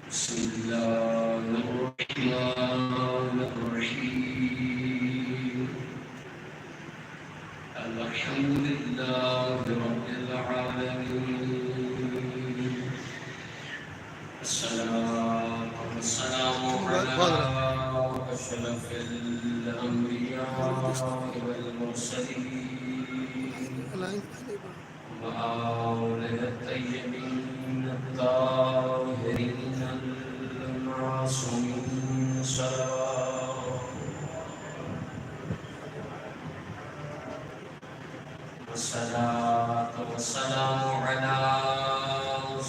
बिस्मिल्लाहिर्रहमानिर्रहीम अल्हम्दुलिल्लाहि रब्बिल आलमीन अस्सलातु वस्सलामु अला अशरफिल अंबिया वल मुरसलीन وآله الطيبين الطاهرين المعصومين والصلاة والسلام على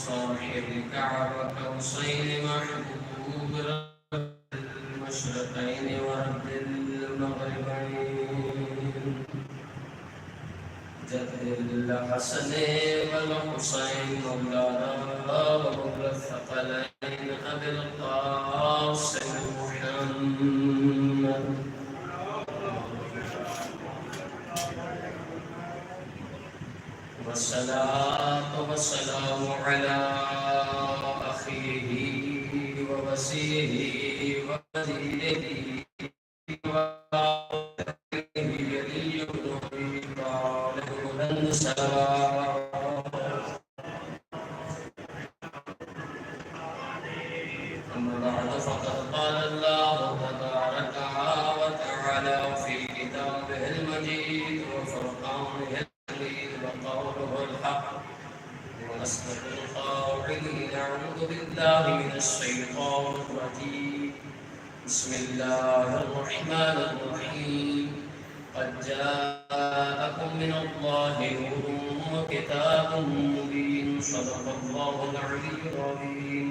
صاحب الكعبة قوسين محبوب رب المشرقين ورب المغربين جد الحسن والحسين مولانا ومولى الثقلين أبي القاسم محمد والصلاة والسلام على أخيه ووسيه ووزيره أما بعد فقد قال الله تبارك وتعالى في كتابه المجيد وفرقانه الحميد وقوله الحق وأصدق القائلين أعوذ بالله من الشيطان الرجيم بسم الله الرحمن الرحيم قد جاءكم من الله نور وكتاب مبين صدق الله العلي العظيم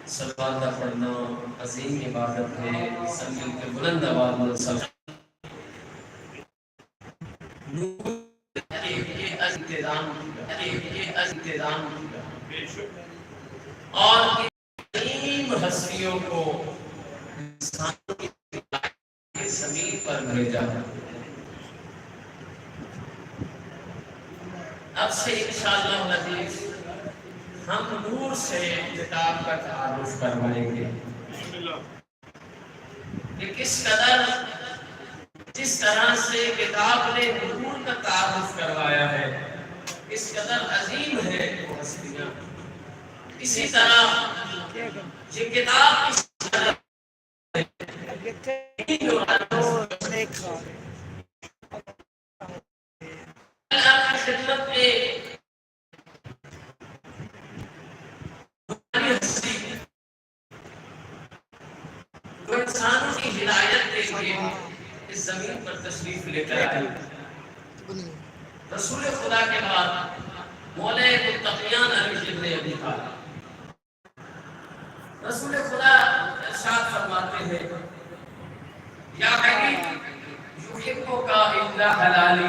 सलावत का पढ़ना अजीम इबादत है। सब मिलकर बुलंद आवाज में और इन हस्तियों को ज़मीन पर भेजा। अब से इंशाअल्लाह नज़ीर हम नूर से किताब का तारुफ करवाएंगे कि किस कदर जिस तरह से किताब ने नूर का तारुफ करवाया है, इस कदर अजीम है वो हस्तियां। इसी तरह ये किताब इस तरह खिदमत में इंसानों की हिदायत के लिए इस जमीन पर तशरीफ लेकर आए। रसूल खुदा के बाद मौला मुत्तकियान अली इब्न अबी तालिब रसूल खुदा इरशाद फरमाते हैं या अली युहिब्बुका इल्ला हलाली